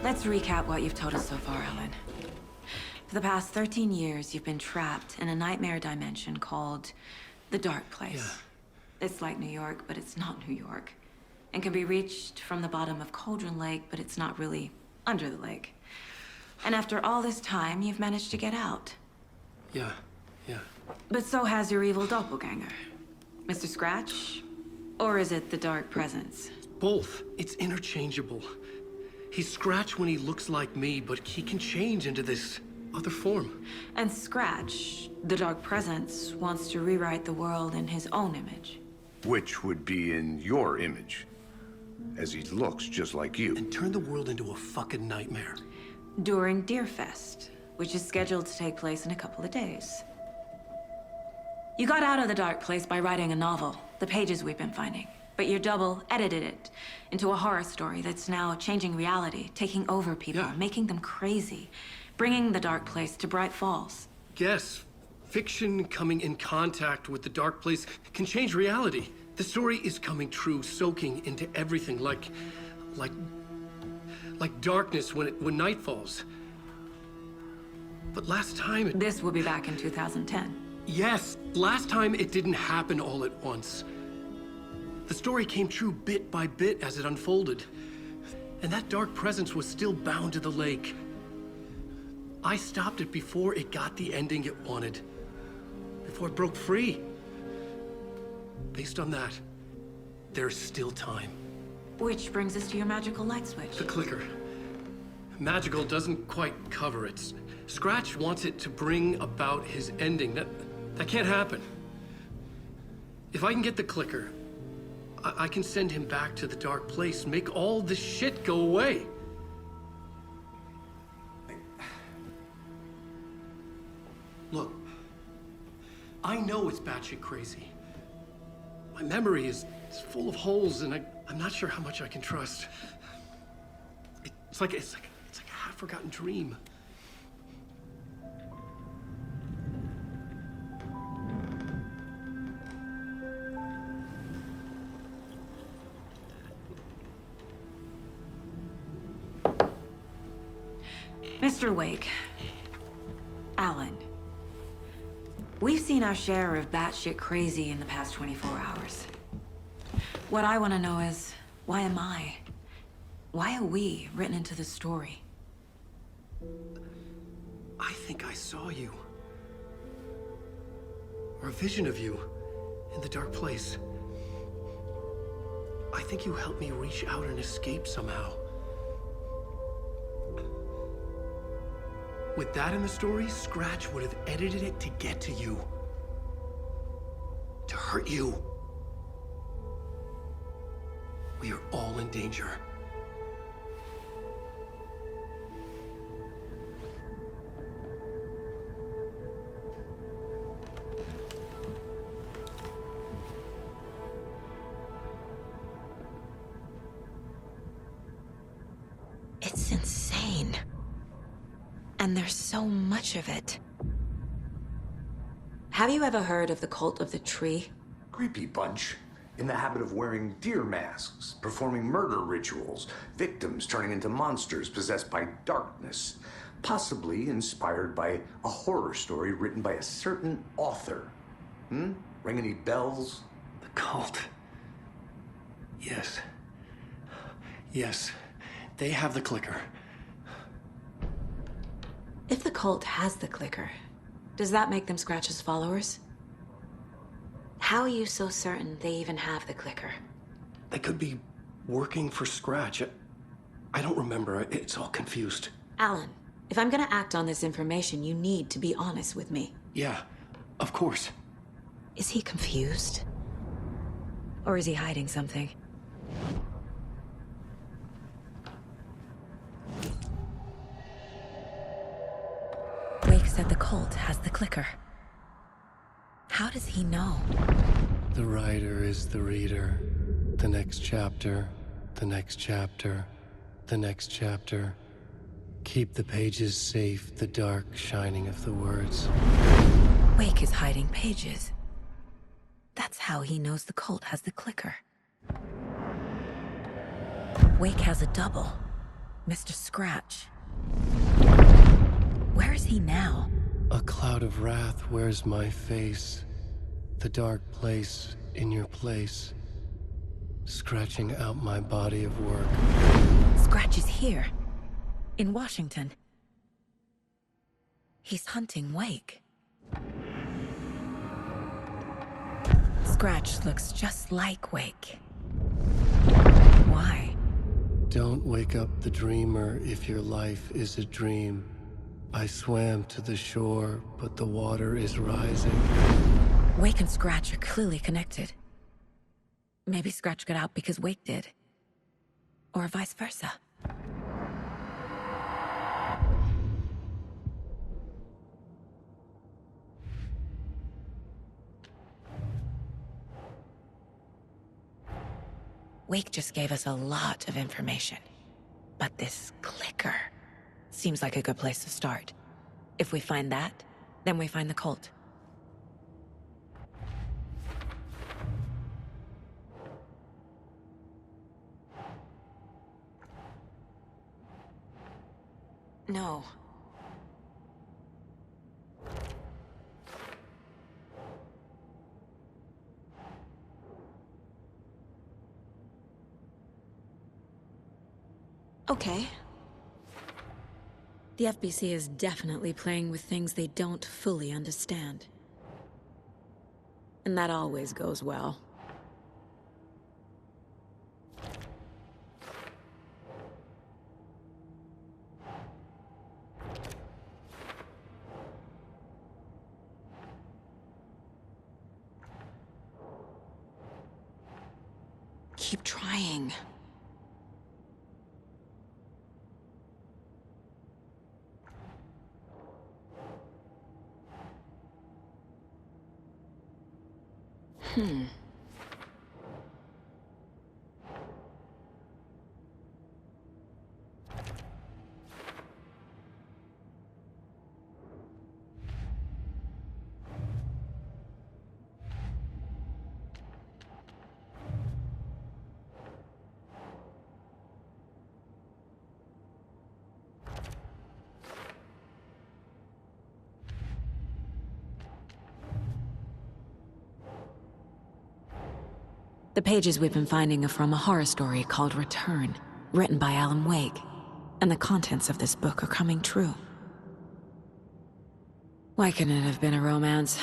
Let's recap what you've told us so far, Alan. For the past 13 years, you've been trapped in a nightmare dimension called the Dark Place. Yeah. It's like New York, but it's not New York. And can be reached from the bottom of Cauldron Lake, but it's not really under the lake. And after all this time, you've managed to get out. Yeah. But so has your evil doppelganger. Mr. Scratch? Or is it the Dark Presence? Both. It's interchangeable. He's Scratch when he looks like me, but he can change into this other form. And Scratch, the Dark Presence, wants to rewrite the world in his own image. Which would be in your image, as he looks just like you. And turn the world into a fucking nightmare. During Deerfest, which is scheduled to take place in a couple of days. You got out of the Dark Place by writing a novel, the pages we've been finding. But your double edited it into a horror story that's now changing reality, taking over people, Yeah. making them crazy, bringing the Dark Place to Bright Falls. Yes, fiction coming in contact with the Dark Place can change reality. The story is coming true, soaking into everything like darkness when night falls. But last time This will be back in 2010. Yes, last time it didn't happen all at once. The story came true bit by bit as it unfolded. And that dark presence was still bound to the lake. I stopped it before it got the ending it wanted. Before it broke free. Based on that, there's still time. Which brings us to your magical light switch. The clicker. Magical doesn't quite cover it. Scratch wants it to bring about his ending. That can't happen. If I can get the clicker, I can send him back to the Dark Place, make all this shit go away. Look, I know it's batshit crazy. My memory is full of holes, and I'm not sure how much I can trust. It's like a half-forgotten dream. Mr. Wake. Alan. We've seen our share of batshit crazy in the past 24 hours. What I want to know is, why am I? Why are we written into the story? I think I saw you. Or a vision of you in the Dark Place. I think you helped me reach out and escape somehow. With that in the story, Scratch would have edited it to get to you. To hurt you. We are all in danger. It's insane. And there's so much of it. Have you ever heard of the Cult of the Tree? Creepy bunch. In the habit of wearing deer masks, performing murder rituals, victims turning into monsters possessed by darkness, possibly inspired by a horror story written by a certain author. Ring any bells? The cult. Yes. Yes. They have the clicker. If the cult has the clicker, does that make them Scratch's followers? How are you so certain they even have the clicker? They could be working for Scratch. I don't remember. It's all confused. Alan, if I'm gonna act on this information, you need to be honest with me. Yeah, of course. Is he confused? Or is he hiding something? Wake said the cult has the clicker. How does he know? The writer is the reader. The next chapter, the next chapter, the next chapter. Keep the pages safe, the dark shining of the words. Wake is hiding pages. That's how he knows the cult has the clicker. Wake has a double. Mr. Scratch. Where is he now? A cloud of wrath wears my face. The dark place in your place. Scratching out my body of work. Scratch is here. In Washington. He's hunting Wake. Scratch looks just like Wake. Why? Don't wake up the dreamer if your life is a dream. I swam to the shore, but the water is rising. Wake and Scratch are clearly connected. Maybe Scratch got out because Wake did. Or vice versa. Wake just gave us a lot of information. But this clicker seems like a good place to start. If we find that, then we find the cult. No. Okay. The FBC is definitely playing with things they don't fully understand. And that always goes well. Keep trying. The pages we've been finding are from a horror story called Return, written by Alan Wake, and the contents of this book are coming true. Why couldn't it have been a romance?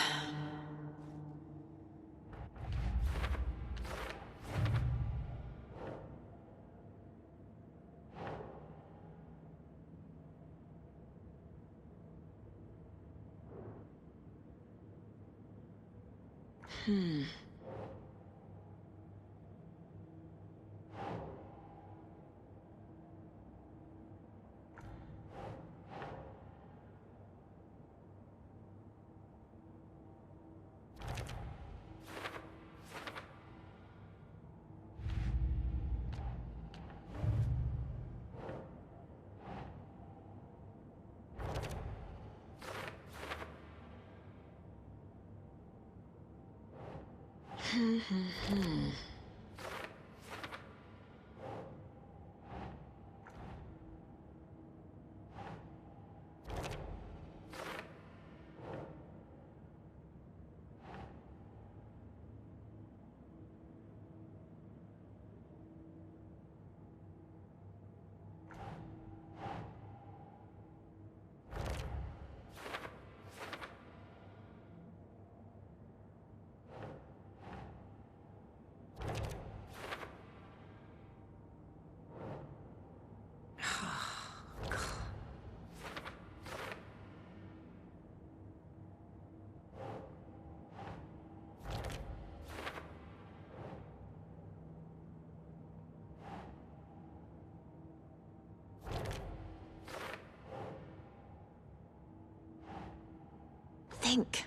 Think.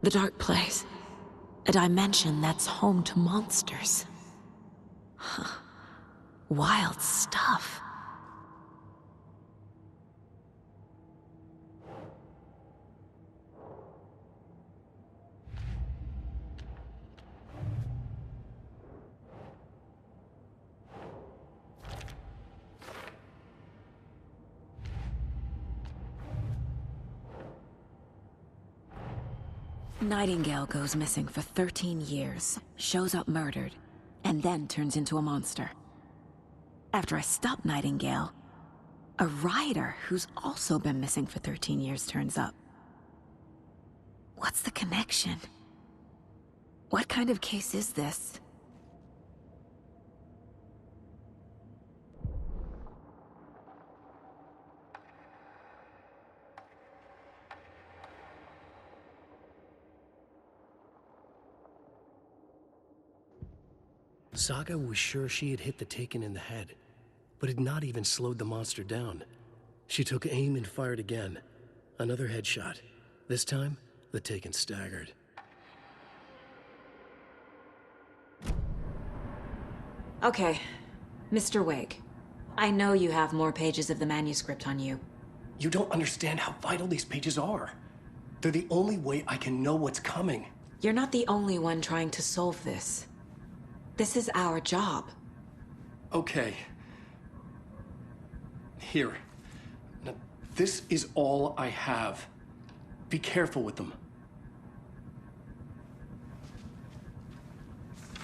The Dark Place. A dimension that's home to monsters. Huh. Wild stuff. Nightingale goes missing for 13 years, shows up murdered, and then turns into a monster. After I stop Nightingale, a rider who's also been missing for 13 years turns up. What's the connection? What kind of case is this? Saga was sure she had hit the Taken in the head, but had not even slowed the monster down. She took aim and fired again. Another headshot. This time, the Taken staggered. Okay, Mr. Wake. I know you have more pages of the manuscript on you. You don't understand how vital these pages are. They're the only way I can know what's coming. You're not the only one trying to solve this. This is our job. Okay. Here. Now, this is all I have. Be careful with them.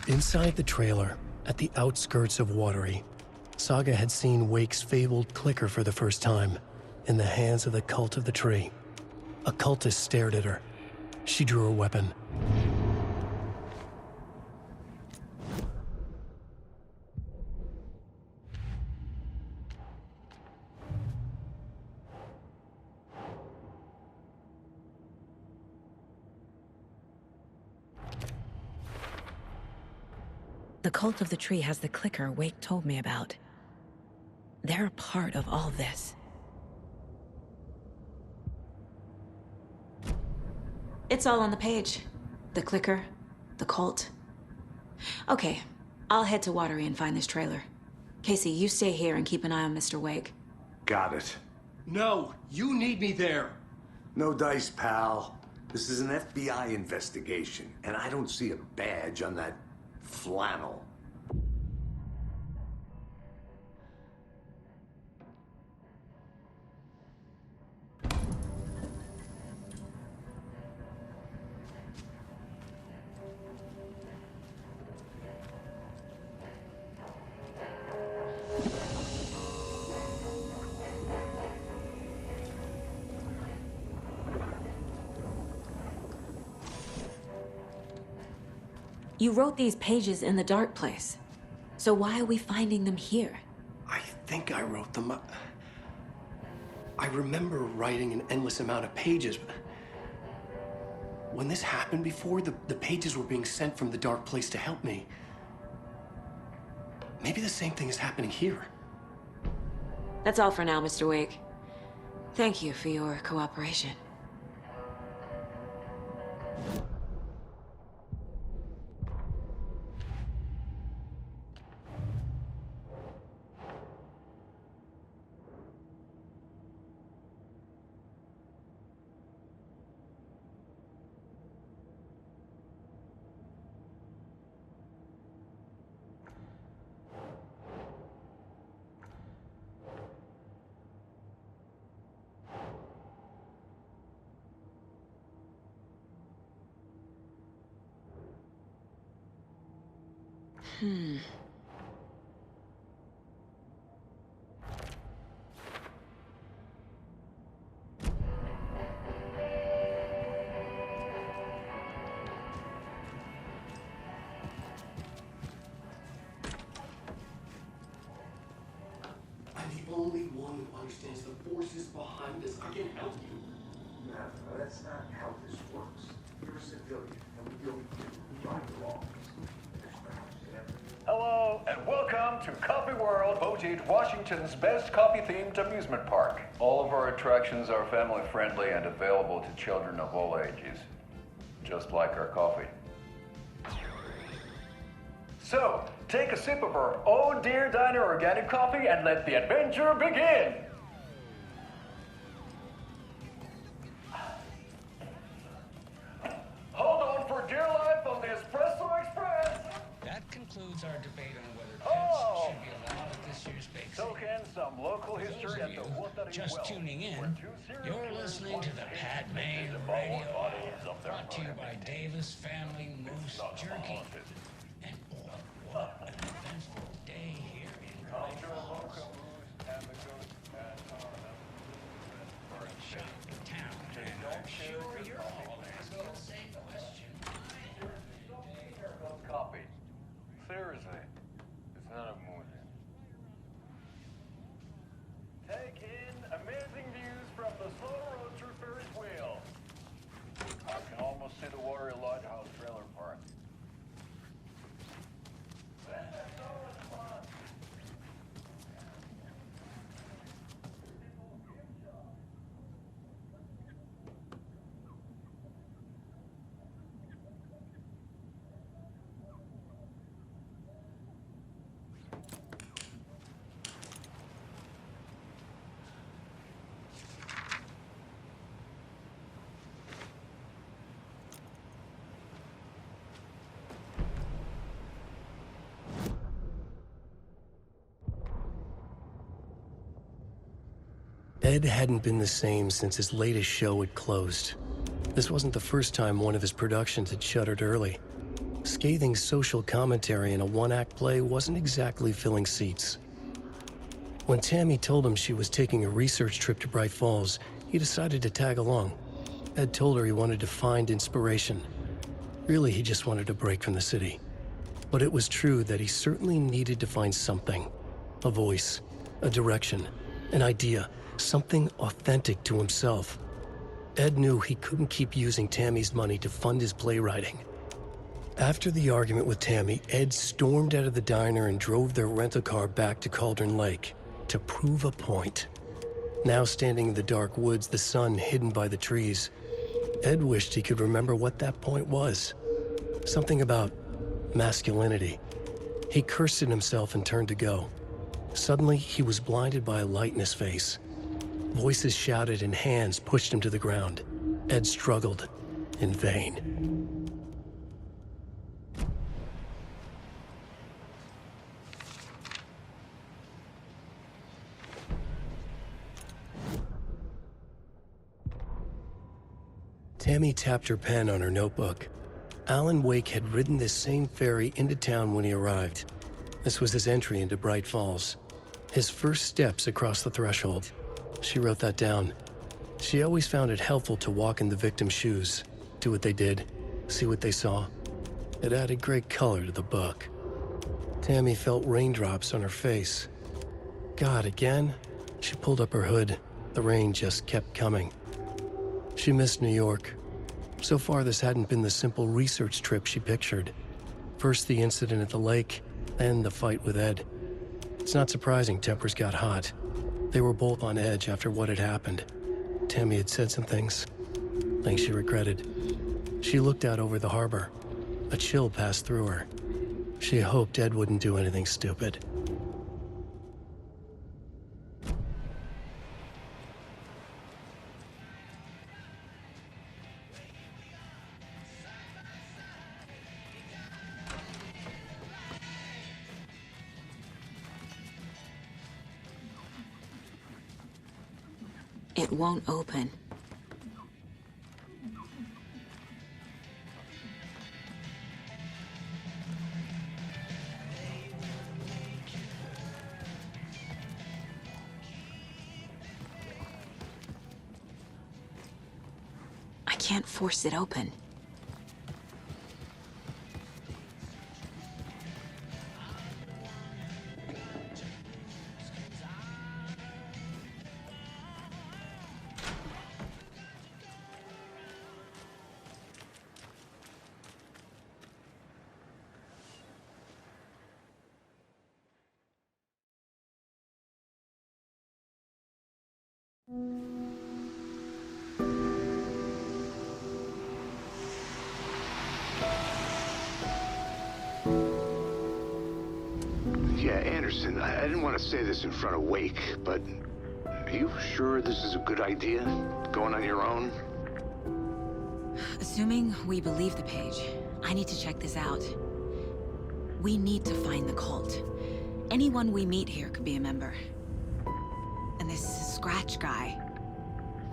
Inside the trailer, at the outskirts of Watery, Saga had seen Wake's fabled clicker for the first time, in the hands of the Cult of the Tree. A cultist stared at her. She drew her weapon. The Cult of the Tree has the clicker Wake told me about. They're a part of all this. It's all on the page. The clicker, the cult. Okay, I'll head to Watery and find this trailer. Casey, you stay here and keep an eye on Mr. Wake. Got it. No, you need me there. No dice, pal. This is an FBI investigation, and I don't see a badge on that flannel. You wrote these pages in the Dark Place. So why are we finding them here? I think I wrote them. I remember writing an endless amount of pages. When this happened before, the pages were being sent from the Dark Place to help me. Maybe the same thing is happening here. That's all for now, Mr. Wake. Thank you for your cooperation. I'm the only one who understands the forces behind this. I can help you. No, that's not how this works. You're a civilian, and we don't do right or wrong. Hello, and welcome to Coffee World, voted Washington's best coffee-themed amusement park. All of our attractions are family-friendly and available to children of all ages, just like our coffee. So, take a sip of our Oh Dear Diner organic coffee and let the adventure begin! Hold on for dear life on the Espresso Express! That concludes our debate on whether pets should be allowed at this year's bake sale. Took in some local For those history of at the you Watery just Well, tuning where in, two serial you're killers listening once to the faced Pat the Main dead Radio bodies Hour, of their brought to you by Davis Family Moose Jerky. And boy, what an eventful day here in Bright Falls. Shopping town, and I'm sure you're all asking the same question. Copy. Seriously, it's not a movie. Take in amazing views from the slow road through Ferris wheel. I can almost see the Watery Lighthouse trailer park. Ed hadn't been the same since his latest show had closed. This wasn't the first time one of his productions had shuttered early. Scathing social commentary in a one-act play wasn't exactly filling seats. When Tammy told him she was taking a research trip to Bright Falls, he decided to tag along. Ed told her he wanted to find inspiration. Really, he just wanted a break from the city. But it was true that he certainly needed to find something. A voice, a direction, an idea, something authentic to himself. Ed knew he couldn't keep using Tammy's money to fund his playwriting. After the argument with Tammy, Ed stormed out of the diner and drove their rental car back to Cauldron Lake to prove a point. Now standing in the dark woods, the sun hidden by the trees, Ed wished he could remember what that point was. Something about masculinity. He cursed at himself and turned to go. Suddenly, he was blinded by a light in his face. Voices shouted and hands pushed him to the ground. Ed struggled, in vain. Tammy tapped her pen on her notebook. Alan Wake had ridden this same ferry into town when he arrived. This was his entry into Bright Falls. His first steps across the threshold. She wrote that down. She always found it helpful to walk in the victim's shoes, do what they did, see what they saw. It added great color to the book. Tammy felt raindrops on her face. God, again? She pulled up her hood. The rain just kept coming. She missed New York. So far, this hadn't been the simple research trip she pictured. First the incident at the lake, then the fight with Ed. It's not surprising tempers got hot. They were both on edge after what had happened. Tammy had said some things she regretted. She looked out over the harbor. A chill passed through her. She hoped Ed wouldn't do anything stupid. It won't open. I can't force it open. Yeah, Anderson, I didn't want to say this in front of Wake, but are you sure this is a good idea? Going on your own? Assuming we believe the page, I need to check this out. We need to find the cult. Anyone we meet here could be a member. And this Scratch guy.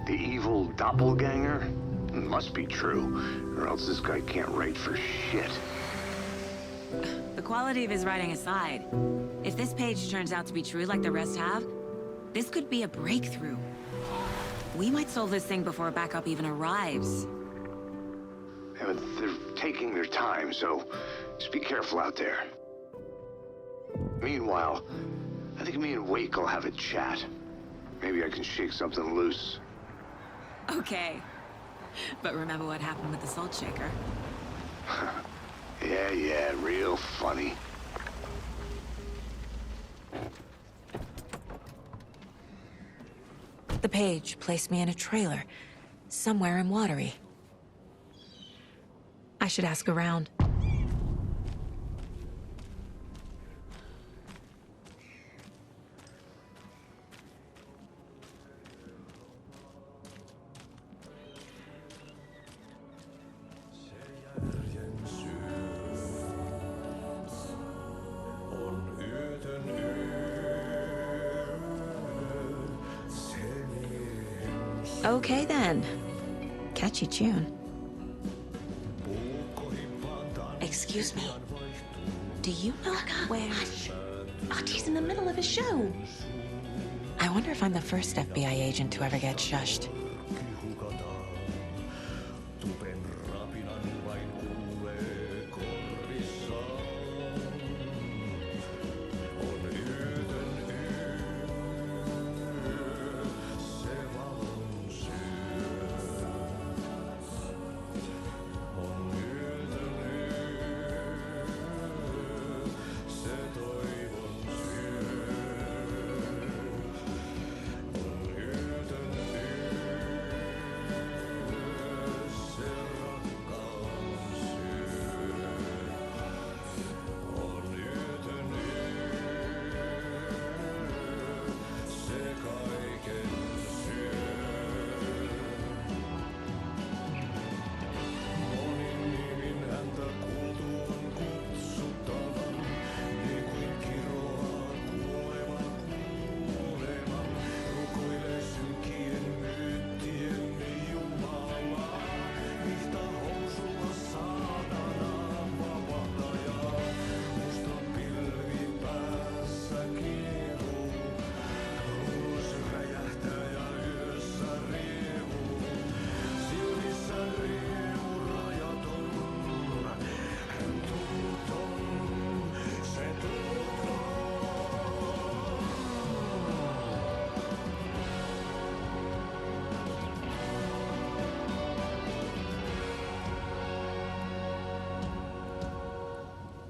The evil doppelganger? Must be true, or else this guy can't write for shit. The quality of his writing aside, if this page turns out to be true like the rest have, this could be a breakthrough. We might solve this thing before backup even arrives. Yeah, but they're taking their time, so just be careful out there. Meanwhile, I think me and Wake will have a chat. Maybe I can shake something loose. Okay. But remember what happened with the salt shaker? Yeah, real funny. The page placed me in a trailer, somewhere in Watery. I should ask around. Okay then. Catchy tune. Excuse me. Do you know where... Hush. Artie's in the middle of a show. I wonder if I'm the first FBI agent to ever get shushed.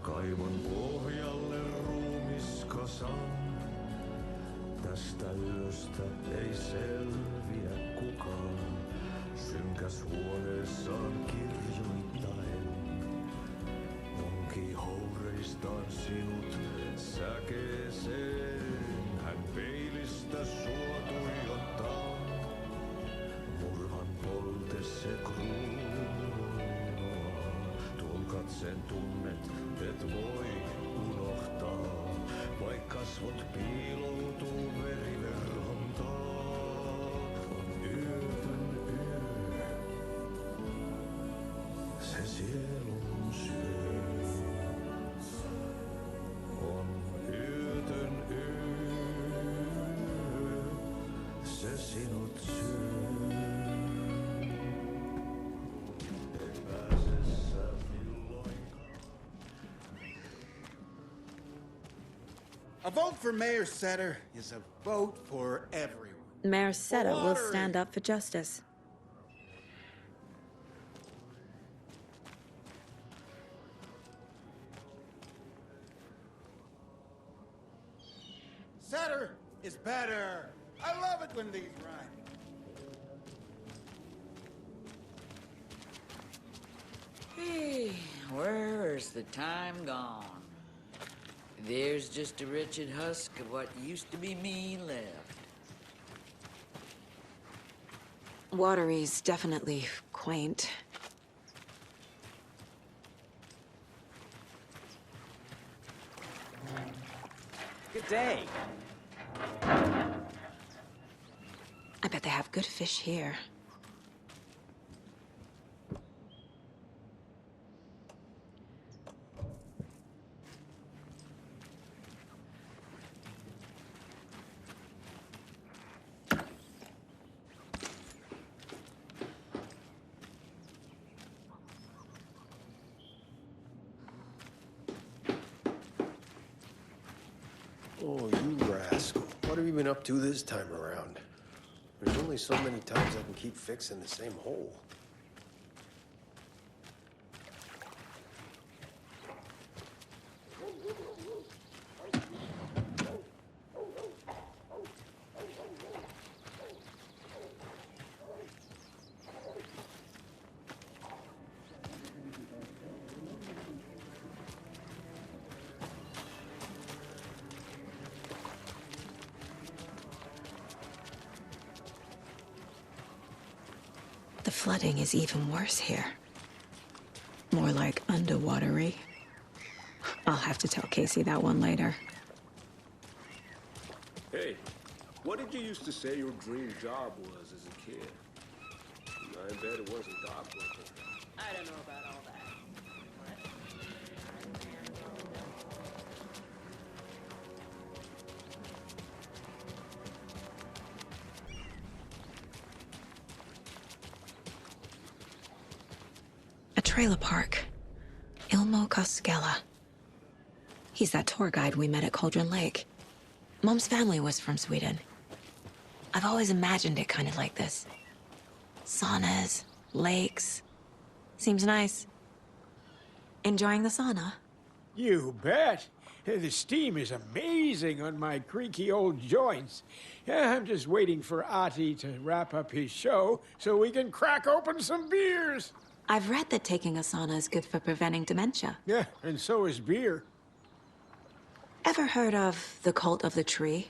Kaivon pohjalle ruumiskasan. Tästä yöstä ei selviä kukaan. Synkäs huoneessaan kirjoittaen. Onki houreistaan sinut säkeeseen. Hän peilistä sua tuijottaa. Murhan polte se kruunua. Tuon katseen tunnet, et voi unohtaa. Vaik kasvot piiloutuu veriverhon taa. On yötön yö. Se sielun syö. On yötön yö. Se sinut syö. A vote for Mayor Setter is a vote for everyone. Mayor Seta will Water. stand up for justice. Setter is better. I love it open these right. Hey, where's the time gone? There's just a wretched husk of what used to be me left. Watery's definitely quaint. Good day. I bet they have good fish here. Oh, you rascal. What have you been up to this time around? There's only so many times I can keep fixing the same hole. The flooding is even worse here. More like underwatery. I'll have to tell Casey that one later. Hey, what did you used to say your dream job was as a kid? I bet it wasn't dock working. I don't know about all that. A trailer park. Ilmo Koskela. He's that tour guide we met at Cauldron Lake. Mom's family was from Sweden. I've always imagined it kind of like this. Saunas, lakes. Seems nice. Enjoying the sauna? You bet. The steam is amazing on my creaky old joints. Yeah, I'm just waiting for Ati to wrap up his show so we can crack open some beers. I've read that taking a sauna is good for preventing dementia. Yeah, and so is beer. Ever heard of the cult of the tree?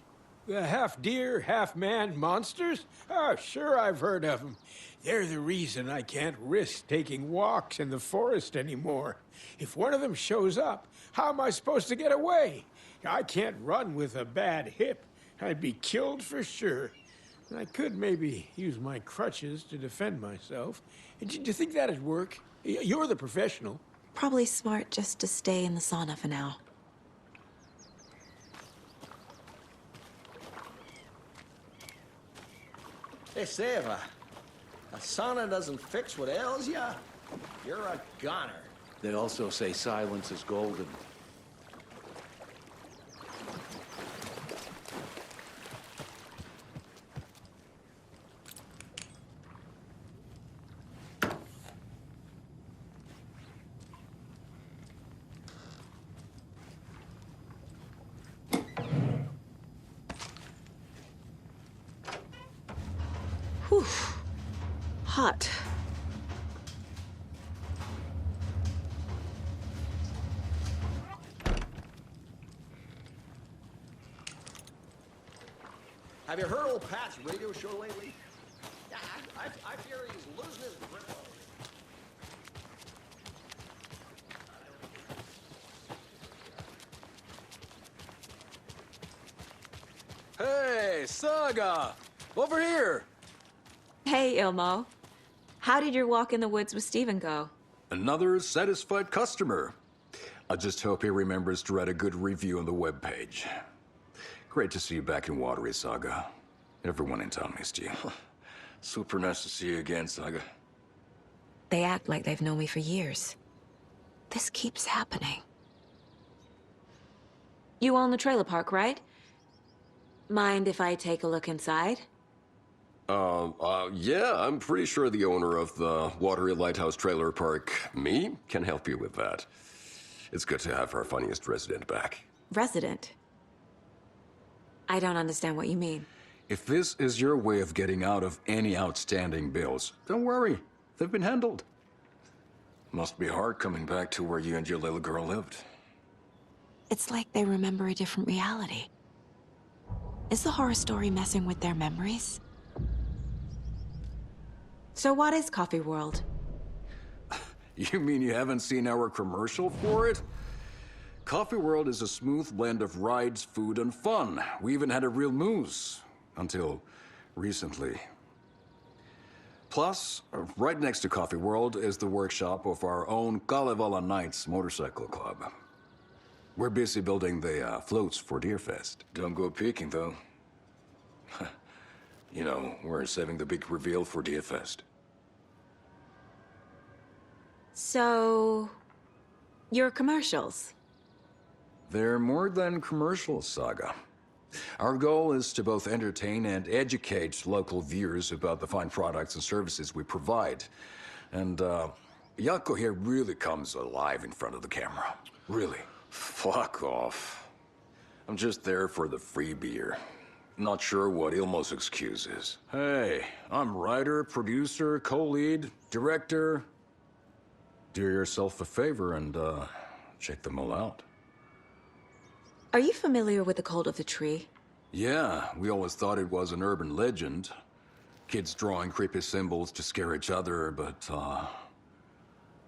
The half-deer, half-man monsters? Oh, sure I've heard of them. They're the reason I can't risk taking walks in the forest anymore. If one of them shows up, how am I supposed to get away? I can't run with a bad hip. I'd be killed for sure. I could maybe use my crutches to defend myself. Do you think that'd work? You're the professional. Probably smart just to stay in the sauna for now. They say if a sauna doesn't fix what ails ya, you're a goner. They also say silence is golden. Whew. Hot. Have you heard old Pat's radio show lately? Yeah, I fear he's losing his grip on it. Hey, Saga! Over here! Hey, Ilmo. How did your walk in the woods with Steven go? Another satisfied customer. I just hope he remembers to write a good review on the webpage. Great to see you back in Watery, Saga. Everyone in town missed you. Super nice to see you again, Saga. They act like they've known me for years. This keeps happening. You own the trailer park, right? Mind if I take a look inside? Yeah, I'm pretty sure the owner of the Watery Lighthouse Trailer Park, me, can help you with that. It's good to have our funniest resident back. Resident? I don't understand what you mean. If this is your way of getting out of any outstanding bills, don't worry. They've been handled. Must be hard coming back to where you and your little girl lived. It's like they remember a different reality. Is the horror story messing with their memories? So what is Coffee World? You mean you haven't seen our commercial for it? Coffee World is a smooth blend of rides, food, and fun. We even had a real moose. Until recently. Plus, right next to Coffee World is the workshop of our own Kalevala Knights Motorcycle Club. We're busy building the floats for Deerfest. Don't go peeking, though. You know, we're saving the big reveal for Deerfest. So... your commercials? They're more than commercials, Saga. Our goal is to both entertain and educate local viewers about the fine products and services we provide. And, Yako here really comes alive in front of the camera. Really. Fuck off. I'm just there for the free beer. Not sure what Ilmo's excuse is. Hey, I'm writer, producer, co-lead, director. Do yourself a favor and, check them all out. Are you familiar with the Cult of the Tree? Yeah, we always thought it was an urban legend. Kids drawing creepy symbols to scare each other, but,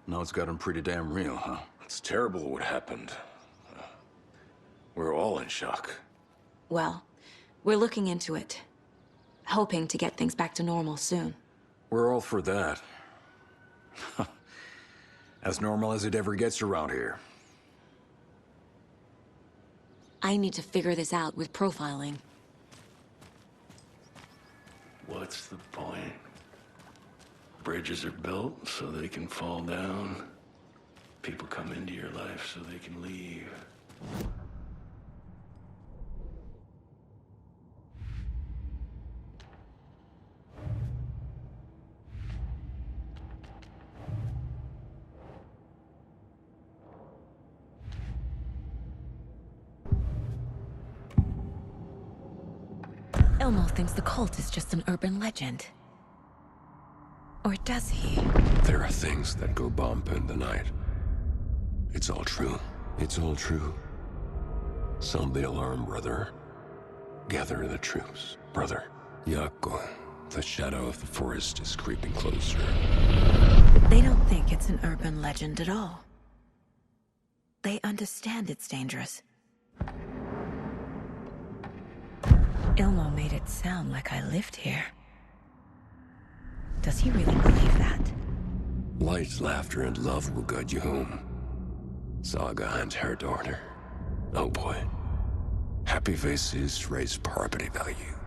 now it's gotten pretty damn real, huh? It's terrible what happened. We're all in shock. Well, we're looking into it. Hoping to get things back to normal soon. We're all for that. As normal as it ever gets around here. I need to figure this out with profiling. What's the point? Bridges are built so they can fall down. People come into your life so they can leave. Elmo thinks the cult is just an urban legend. Or does he? There are things that go bump in the night. It's all true. It's all true. Sound the alarm, brother. Gather the troops, brother. Yako, the shadow of the forest is creeping closer. They don't think it's an urban legend at all. They understand it's dangerous. Ilmo made it sound like I lived here. Does he really believe that? Light, laughter, and love will guide you home. Saga and her daughter. Oh boy. Happy faces raise property value.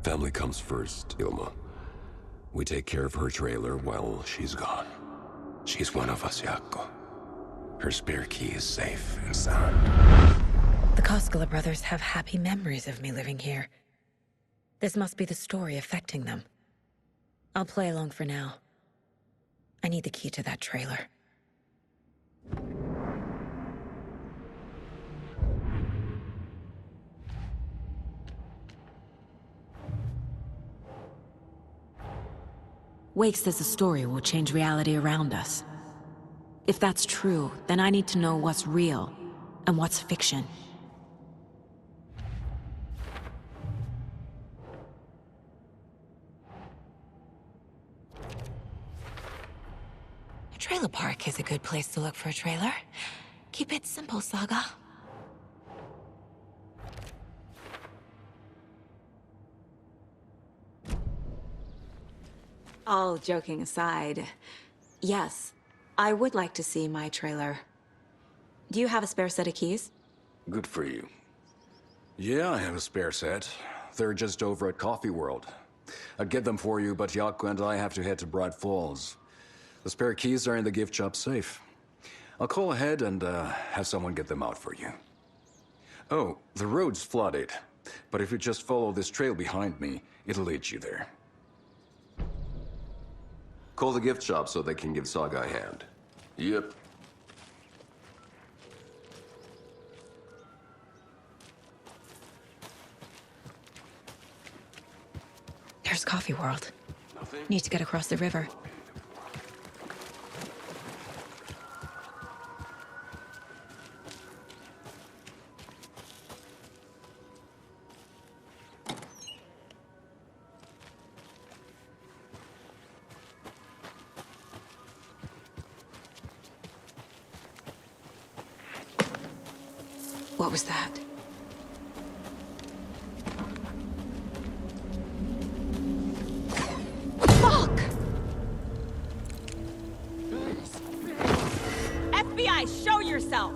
Family comes first, Ilma. We take care of her trailer while she's gone. She's one of us, Yako. Her spare key is safe and sound. The Koskela brothers have happy memories of me living here. This must be the story affecting them. I'll play along for now. I need the key to that trailer. Wake says the story will change reality around us. If that's true, then I need to know what's real and what's fiction. A trailer park is a good place to look for a trailer. Keep it simple, Saga. All joking aside, yes, I would like to see my trailer. Do you have a spare set of keys? Good for you. Yeah, I have a spare set. They're just over at Coffee World. I'd get them for you, but Yako and I have to head to Bright Falls. The spare keys are in the gift shop safe. I'll call ahead and have someone get them out for you. Oh, the road's flooded, but if you just follow this trail behind me, it'll lead you there. Call the gift shop so they can give Saga a hand. Yep. Where's Coffee World? Need to get across the river. What was that? Fuck! FBI, show yourself!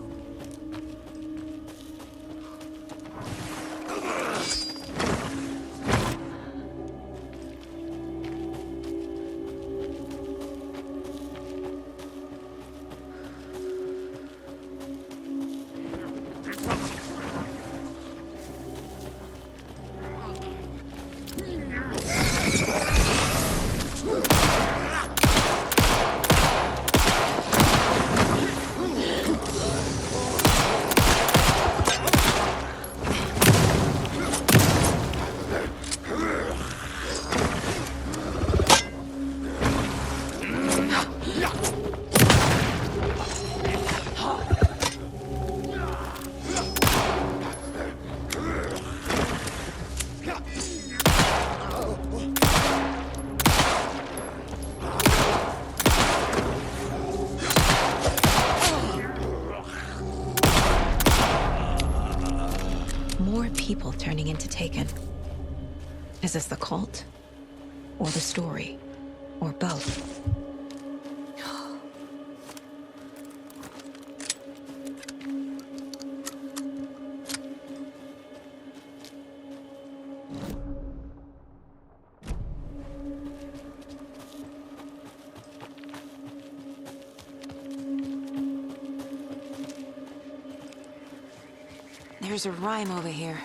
More people turning into Taken. Is this the cult? Or the story? Or both? There's a rhyme over here.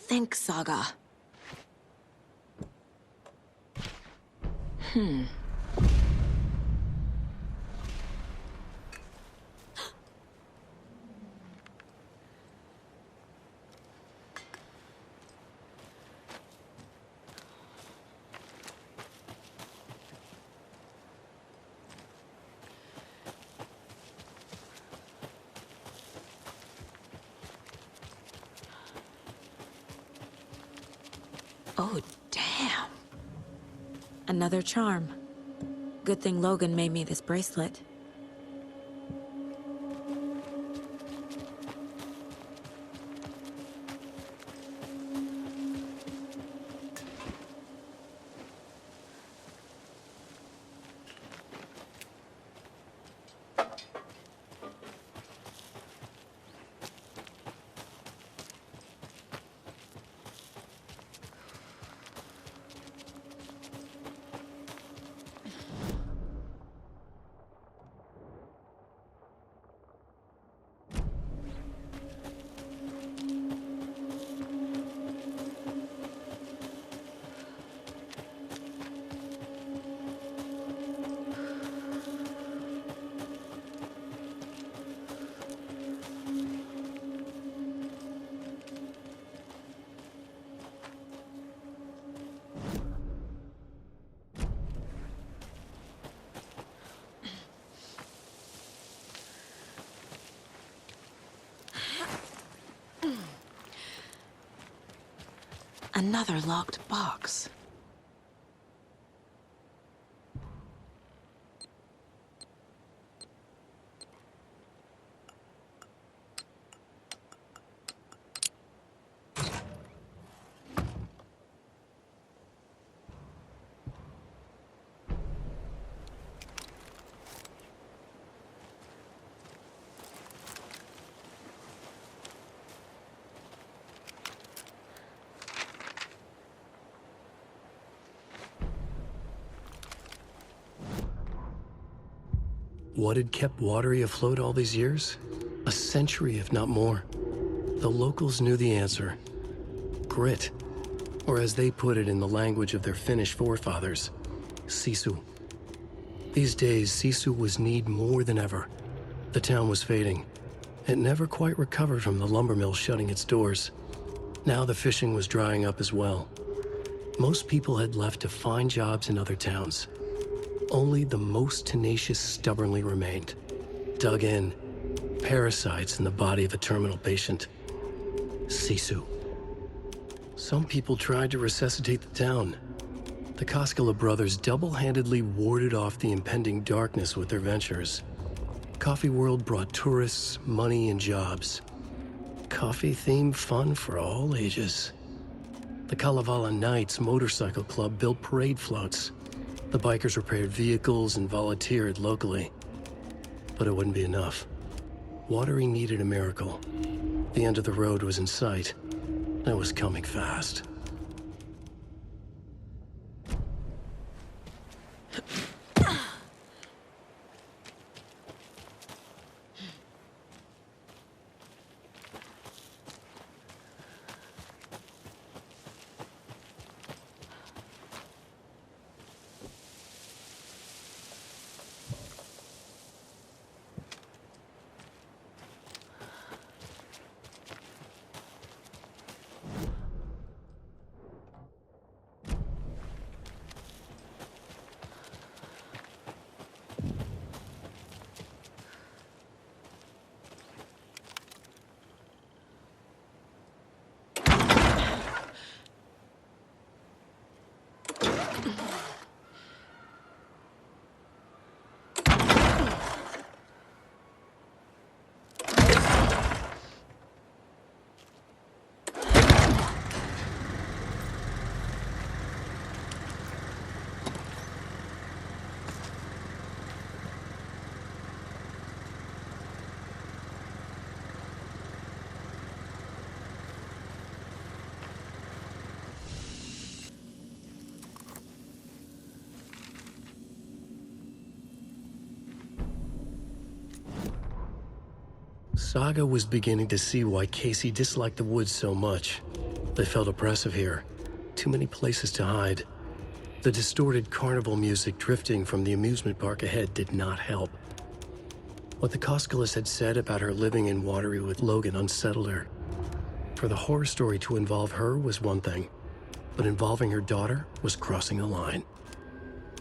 Think, Saga. Oh, damn. Another charm. Good thing Logan made me this bracelet. Another locked box. What had kept Watery afloat all these years? A century, if not more. The locals knew the answer. Grit. Or as they put it in the language of their Finnish forefathers, sisu. These days, sisu was needed more than ever. The town was fading. It never quite recovered from the lumber mill shutting its doors. Now the fishing was drying up as well. Most people had left to find jobs in other towns. Only the most tenacious stubbornly remained. Dug in, parasites in the body of a terminal patient. Sisu. Some people tried to resuscitate the town. The Koskela brothers double-handedly warded off the impending darkness with their ventures. Coffee World brought tourists, money, and jobs. Coffee-themed fun for all ages. The Kalevala Knights Motorcycle Club built parade floats. The bikers repaired vehicles and volunteered locally. But it wouldn't be enough. Watery needed a miracle. The end of the road was in sight. It was coming fast. Saga was beginning to see why Casey disliked the woods so much. They felt oppressive here. Too many places to hide. The distorted carnival music drifting from the amusement park ahead did not help. What the Koskelas had said about her living in Watery with Logan unsettled her. For the horror story to involve her was one thing, but involving her daughter was crossing a line.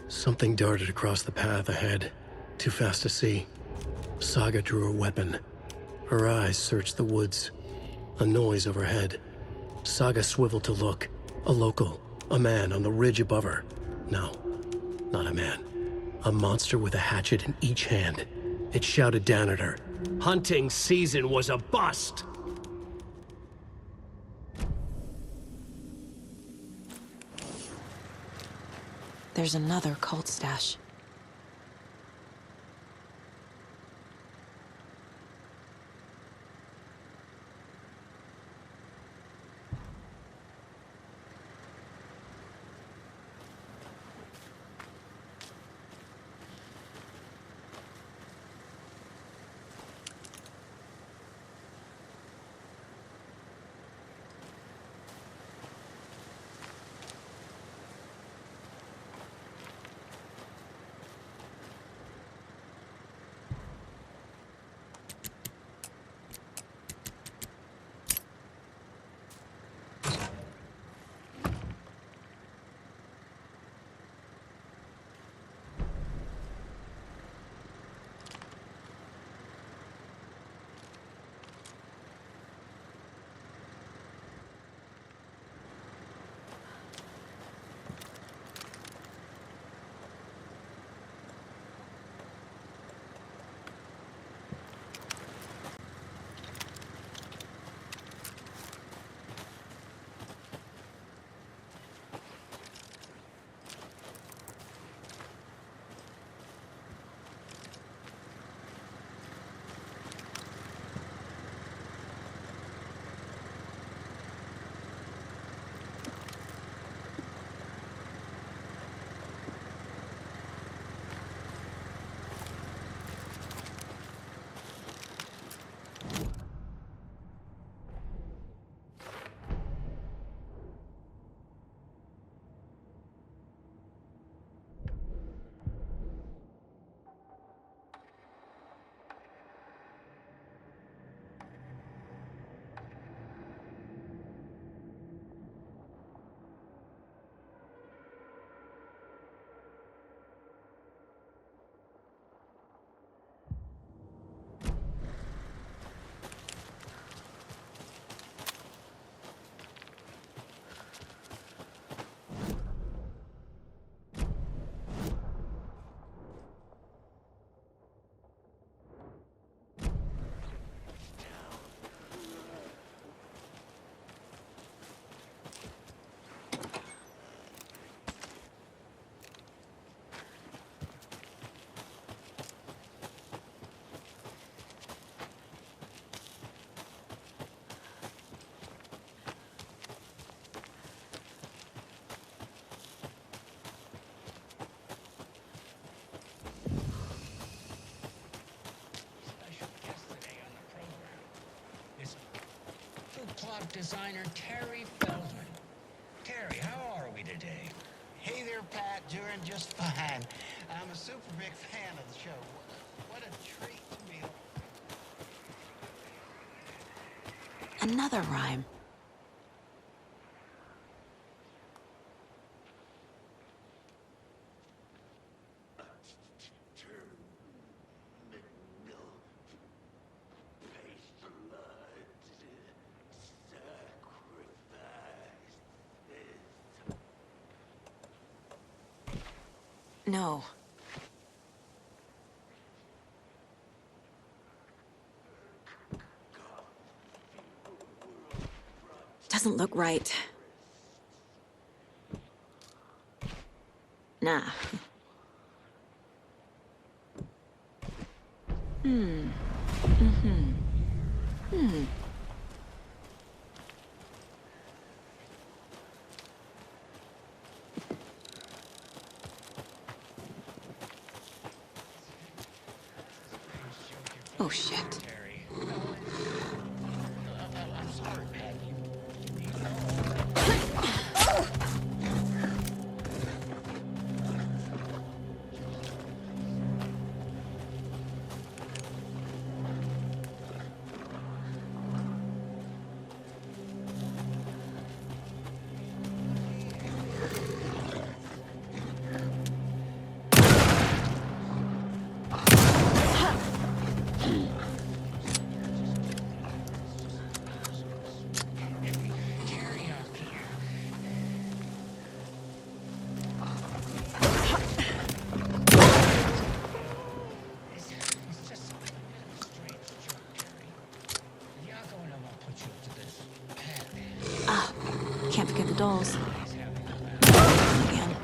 Something darted across the path ahead, too fast to see. Saga drew her weapon. Her eyes searched the woods. A noise overhead. Saga swiveled to look. A local. A man on the ridge above her. No, not a man. A monster with a hatchet in each hand. It shouted down at her. Hunting season was a bust! There's another cult stash. designer Terry Feldman. Terry, how are we today? Hey there, Pat. Doing just fine. I'm a super big fan of the show. What a treat to be. Another rhyme. No. Doesn't look right. Nah. Oh, shit. I'm sorry, Pat. Can't forget the dolls. Again.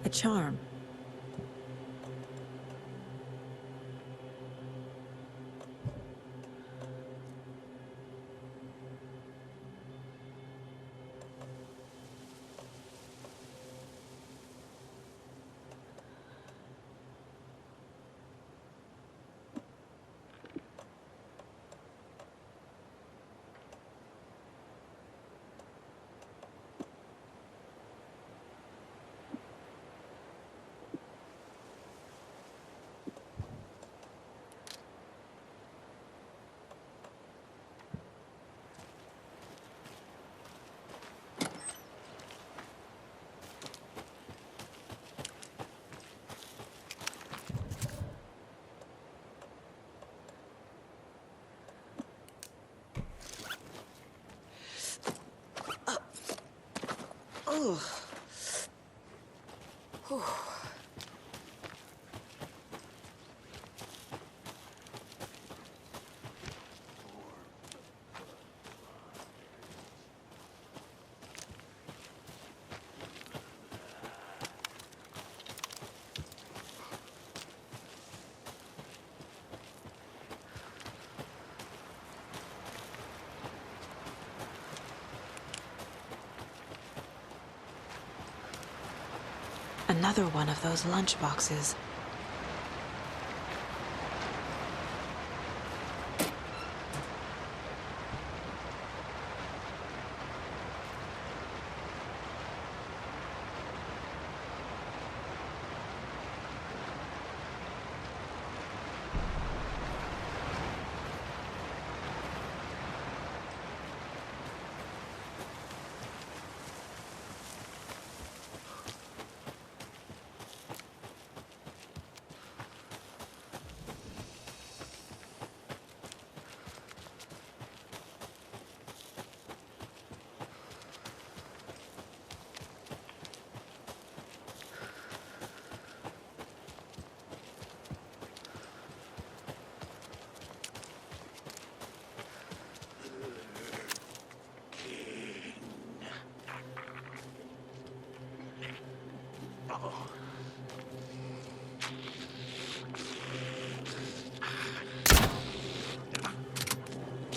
A charm. Oh. Whew. Another one of those lunch boxes.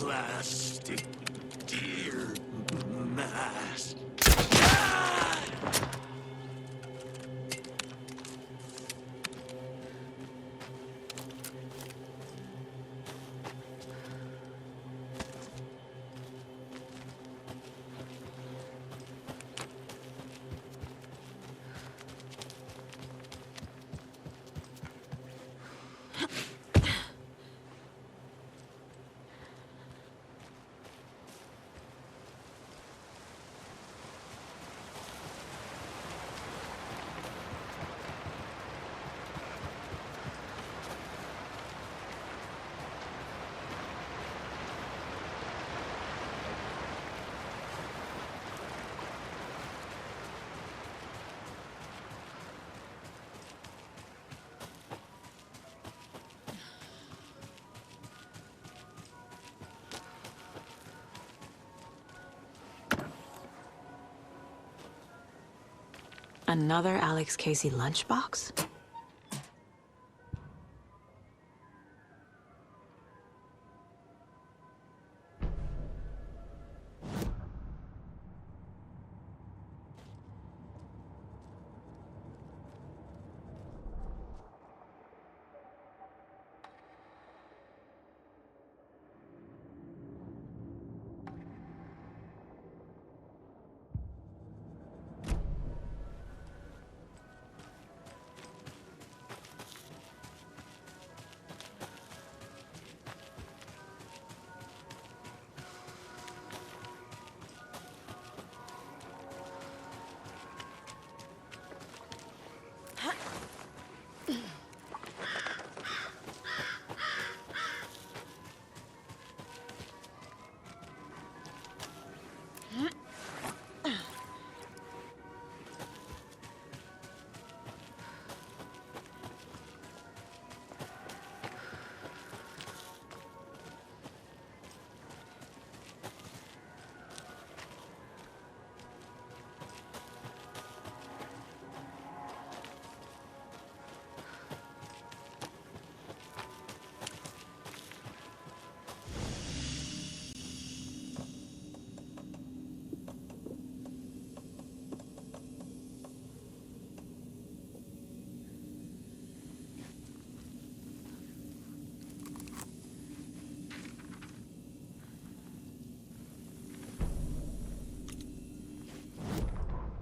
plastic deer mask. Another Alex Casey lunchbox?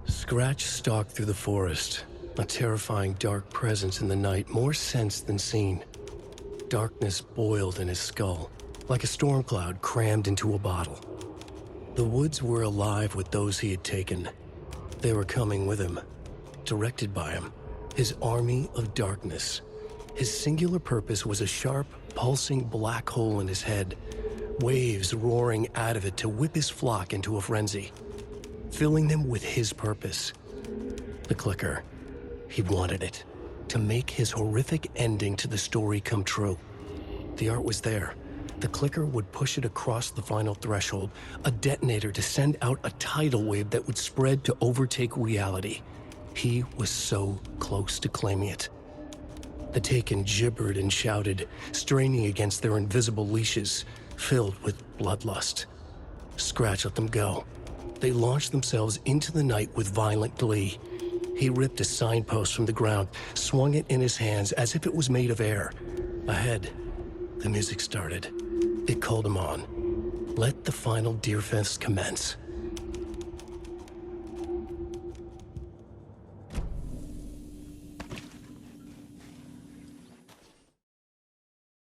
Scratch stalked through the forest, a terrifying dark presence in the night, more sensed than seen. Darkness boiled in his skull, like a storm cloud crammed into a bottle. The woods were alive with those he had taken. They were coming with him, directed by him, his army of darkness. His singular purpose was a sharp, pulsing black hole in his head, waves roaring out of it to whip his flock into a frenzy, filling them with his purpose. The clicker. He wanted it, to make his horrific ending to the story come true. The art was there. The clicker would push it across the final threshold, a detonator to send out a tidal wave that would spread to overtake reality. He was so close to claiming it. The Taken gibbered and shouted, straining against their invisible leashes, filled with bloodlust. Scratch let them go. They launched themselves into the night with violent glee. He ripped a signpost from the ground, swung it in his hands as if it was made of air. Ahead, the music started. It called him on. Let the final Deerfest commence.